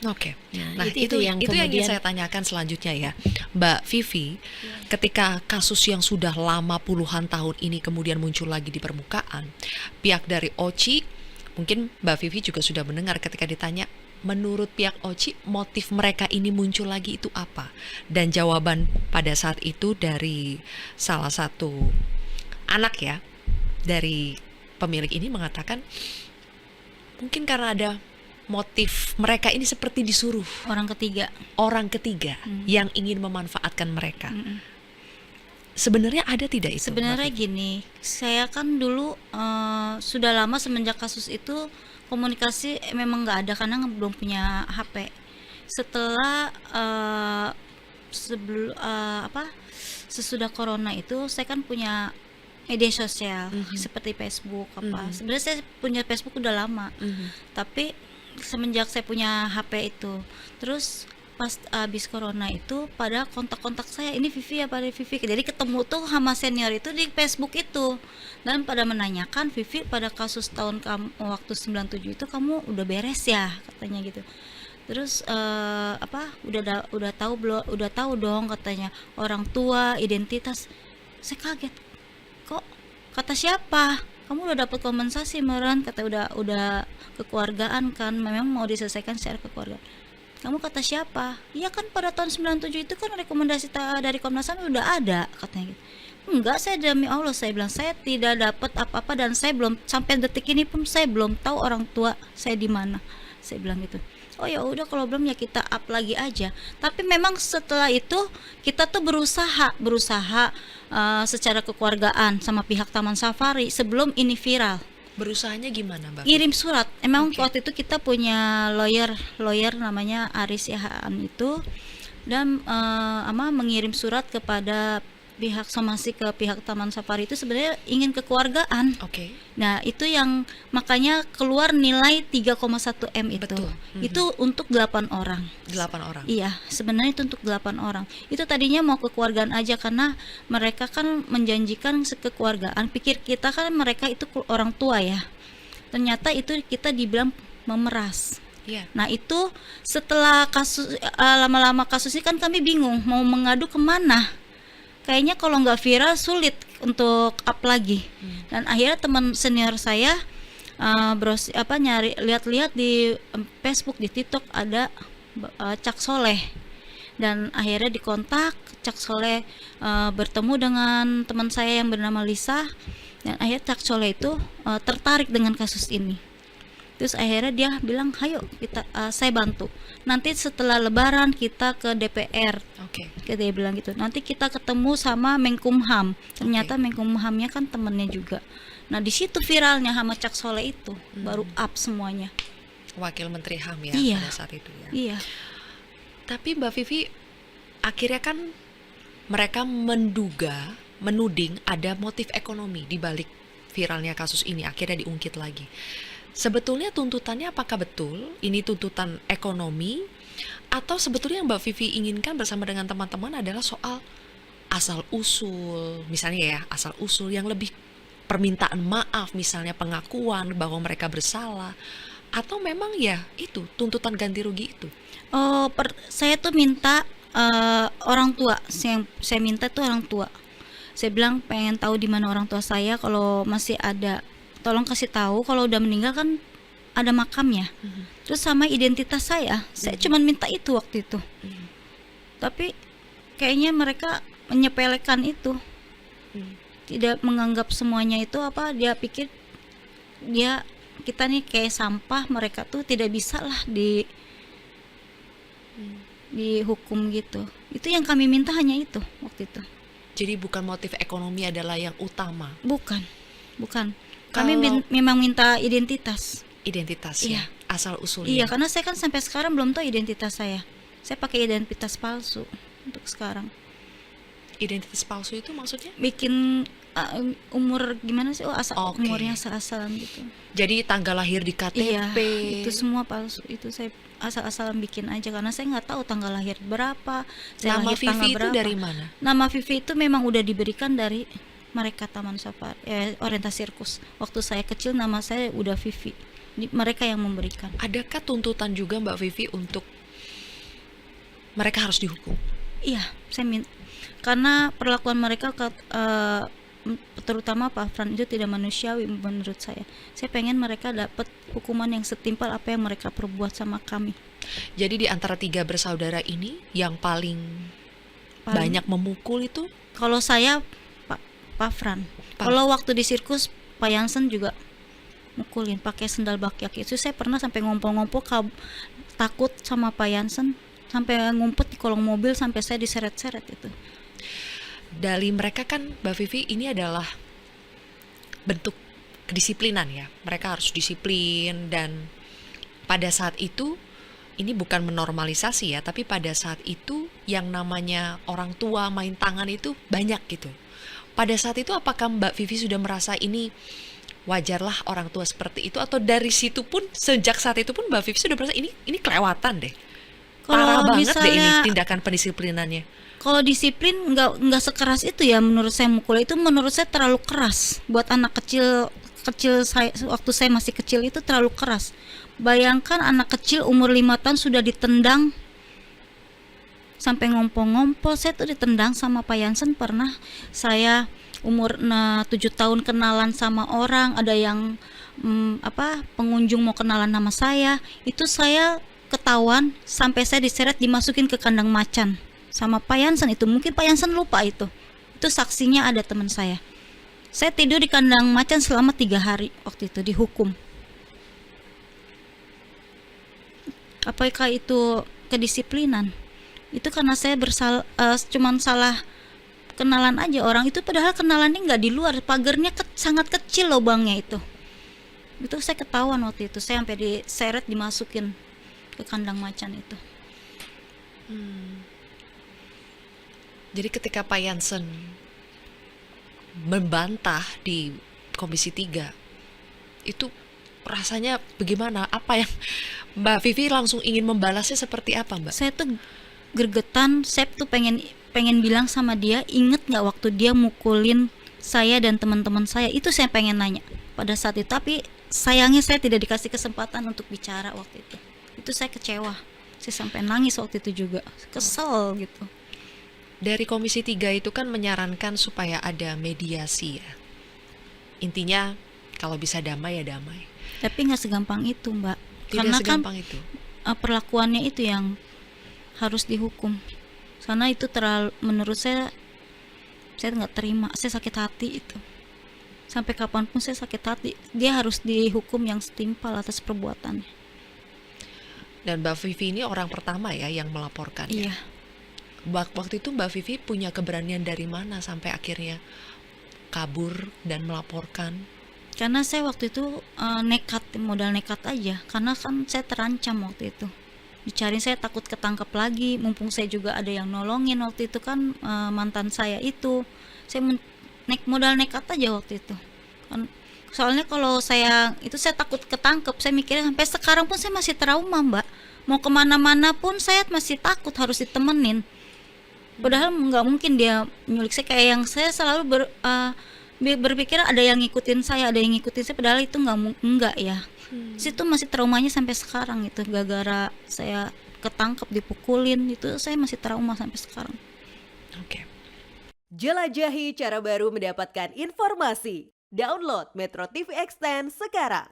Oke. Nah, Nah, itu yang itu yang ingin kemudian saya tanyakan selanjutnya ya, Mbak Vivi. Ketika kasus yang sudah lama puluhan tahun ini kemudian muncul lagi di permukaan, pihak dari Oci, mungkin Mbak Vivi juga sudah mendengar ketika ditanya, menurut pihak Oci, motif mereka ini muncul lagi itu apa? Dan jawaban pada saat itu dari salah satu anak ya, dari pemilik ini mengatakan, mungkin karena ada motif mereka ini seperti disuruh Orang ketiga. orang ketiga yang ingin memanfaatkan mereka. Sebenarnya ada tidak itu, Mbak Sebenarnya Vivi? gini, saya kan dulu sudah lama semenjak kasus itu komunikasi memang nggak ada karena belum punya HP. Setelah sesudah corona itu saya kan punya media sosial seperti Facebook apa. Sebenarnya saya punya Facebook udah lama, tapi semenjak saya punya HP itu, terus pas abis corona itu pada kontak-kontak saya, ini Vivi apa dari Vivi, jadi ketemu tuh sama senior itu di Facebook itu, dan pada menanyakan, Vivi pada kasus tahun kamu waktu 97 itu kamu udah beres ya, katanya gitu. Terus udah tahu dong, katanya orang tua identitas. Saya kaget, kok kata siapa, kamu udah dapat kompensasi meren, kata udah kekeluargaan kan, memang mau diselesaikan secara kekeluargaan. Kamu kata siapa? Iya kan pada tahun 97 itu kan rekomendasi dari Komnas HAM udah ada, katanya gitu. Enggak, saya demi Allah, saya bilang saya tidak dapat apa-apa dan saya belum sampai detik ini pun saya belum tahu orang tua saya di mana. Saya bilang gitu. Oh ya udah, kalau belum ya kita up lagi aja. Tapi memang setelah itu kita tuh berusaha secara kekeluargaan sama pihak Taman Safari sebelum ini viral. Berusahanya gimana, Mbak Vivi? Kirim surat. Emang Oke. waktu itu kita punya lawyer namanya Aris Yahaan itu, dan mengirim surat kepada pihak somasi ke pihak Taman Safari itu sebenarnya ingin kekeluargaan. Oke. Nah, itu yang makanya keluar nilai 3,1 M itu. Betul. Itu untuk 8 orang. 8 orang. Iya, sebenarnya itu untuk 8 orang. Itu tadinya mau kekeluargaan aja karena mereka kan menjanjikan kekeluargaan. Pikir kita kan mereka itu orang tua ya. Ternyata itu kita dibilang memeras. Iya. Nah, itu setelah kasus lama-lama kasus ini kan kami bingung mau mengadu kemana. Kayaknya kalau nggak viral sulit untuk up lagi. Dan akhirnya teman senior saya nyari lihat-lihat di Facebook, di TikTok ada Cak Soleh, dan akhirnya dikontak Cak Soleh, bertemu dengan teman saya yang bernama Lisa, dan akhirnya Cak Soleh itu tertarik dengan kasus ini. Terus akhirnya dia bilang, ayo kita saya bantu. Nanti setelah Lebaran kita ke DPR. Oke. Dia bilang gitu. Nanti kita ketemu sama Menkumham. Ternyata Menkumhamnya kan temennya juga. Nah, di situ viralnya sama Cak Soleh itu baru up semuanya. Wakil Menteri HAM ya Iya. pada saat itu ya. Iya. Tapi Mbak Vivi, akhirnya kan mereka menuding ada motif ekonomi di balik viralnya kasus ini, akhirnya diungkit lagi. Sebetulnya tuntutannya apakah betul ini tuntutan ekonomi, atau sebetulnya yang Mbak Vivi inginkan bersama dengan teman-teman adalah soal asal usul, misalnya ya, asal usul yang lebih permintaan maaf, misalnya pengakuan bahwa mereka bersalah, atau memang ya itu tuntutan ganti rugi itu? Saya tuh minta orang tua. Saya minta tuh orang tua. Saya bilang pengen tahu di mana orang tua saya, kalau masih ada tolong kasih tahu, kalau udah meninggal kan ada makamnya. Terus sama identitas saya cuman minta itu waktu itu. Tapi kayaknya mereka menyepelekan itu, tidak menganggap semuanya itu dia pikir kita nih kayak sampah, mereka tuh tidak bisa lah dihukum gitu. Itu yang kami minta, hanya itu waktu itu. Jadi bukan motif ekonomi adalah yang utama. Bukan. Kami Kalau- memang minta identitas. Identitas Iya. ya, asal usulnya. Iya, karena saya kan sampai sekarang belum tahu identitas saya. Saya pakai identitas palsu untuk sekarang. Identitas palsu itu maksudnya? Bikin umur gimana sih? Oke. Umurnya asal-asalan gitu. Jadi tanggal lahir di KTP. Iya, itu semua palsu. Itu saya asal-asalan bikin aja karena saya nggak tahu tanggal lahir berapa. Saya Nama lahir tanggal Vivi itu berapa. dari mana? Nama Vivi itu memang udah diberikan dari mereka Taman Safari, orientasi sirkus. Waktu saya kecil nama saya udah Vivi. Mereka yang memberikan. Adakah tuntutan juga Mbak Vivi untuk mereka harus dihukum. Iya, karena perlakuan mereka terutama Pak Fran itu tidak manusiawi menurut saya. Saya pengen mereka dapat hukuman yang setimpal apa yang mereka perbuat sama kami. Jadi di antara 3 bersaudara ini yang paling Paling- banyak memukul itu Kalau saya Pak Fran. Pak. Kalau waktu di sirkus Pak Yansen juga mukulin pakai sendal bakyak. Itu saya pernah sampai ngompol-ngompol takut sama Pak Yansen, sampai ngumpet di kolong mobil sampai saya diseret-seret itu. dari mereka kan Mbak Vivi ini adalah bentuk kedisiplinan ya. Mereka harus disiplin dan pada saat itu ini bukan menormalisasi ya, tapi pada saat itu yang namanya orang tua main tangan itu banyak gitu. Pada saat itu apakah Mbak Vivi sudah merasa ini wajarlah orang tua seperti itu, atau dari situ pun sejak saat itu pun Mbak Vivi sudah merasa ini kelewatan deh. Parah Kalau banget deh ini misalnya tindakan pendisiplinannya. kalau disiplin nggak sekeras itu ya, menurut saya mukul itu menurut saya terlalu keras buat anak kecil. Saya waktu saya masih kecil itu terlalu keras. Bayangkan anak kecil umur 5 tahun sudah ditendang sampai ngompol-ngompol. Saya tuh ditendang sama Pak Yansen pernah. Saya umur 7 tahun kenalan sama orang, ada yang pengunjung mau kenalan nama saya, itu saya ketahuan sampai saya diseret dimasukin ke kandang macan sama Pak Yansen. Itu mungkin Pak Yansen lupa itu saksinya ada teman saya tidur di kandang macan selama 3 hari waktu itu dihukum. Apakah itu kedisiplinan? Itu karena saya cuman salah kenalan aja orang itu, padahal kenalannya nggak di luar, pagernya sangat kecil lubangnya itu saya ketahuan waktu itu, saya sampai diseret dimasukin ke kandang macan itu. Jadi ketika Pak Yansen membantah di Komisi 3 itu rasanya bagaimana? Apa yang Mbak Vivi langsung ingin membalasnya seperti apa, Mbak? Saya tuh gergetan, saya tuh pengen bilang sama dia, inget nggak waktu dia mukulin saya dan teman-teman saya? Itu saya pengen nanya pada saat itu, tapi sayangnya saya tidak dikasih kesempatan untuk bicara waktu itu. Itu saya kecewa, saya sampai nangis waktu itu juga, kesel gitu. Dari Komisi 3 itu kan menyarankan supaya ada mediasi ya. Intinya kalau bisa damai ya damai. Tapi nggak segampang itu, Mbak. Tidak Karena segampang kan itu. perlakuannya itu yang harus dihukum. Karena itu terlalu, menurut saya nggak terima, saya sakit hati itu. Sampai kapanpun saya sakit hati. Dia harus dihukum yang setimpal atas perbuatannya. Dan Mbak Vivi ini orang pertama ya yang melaporkan. Iya. Waktu itu Mbak Vivi punya keberanian dari mana sampai akhirnya kabur dan melaporkan? Karena saya waktu itu modal nekat aja. Karena kan saya terancam waktu itu. Dicari, saya takut ketangkep lagi. Mumpung saya juga ada yang nolongin waktu itu kan, mantan saya itu. Saya modal nekat aja waktu itu. Soalnya kalau saya takut ketangkep. Saya mikirnya sampai sekarang pun saya masih trauma, Mbak. Mau kemana-mana pun saya masih takut harus ditemenin. Padahal nggak mungkin dia nyulik saya, kayak yang saya selalu berpikir ada yang ngikutin saya, padahal itu nggak ya. Situ masih traumanya sampai sekarang itu, gara-gara saya ketangkep dipukulin, itu saya masih trauma sampai sekarang. Oke. Jelajahi cara baru mendapatkan informasi. Download Metro TV Extend sekarang.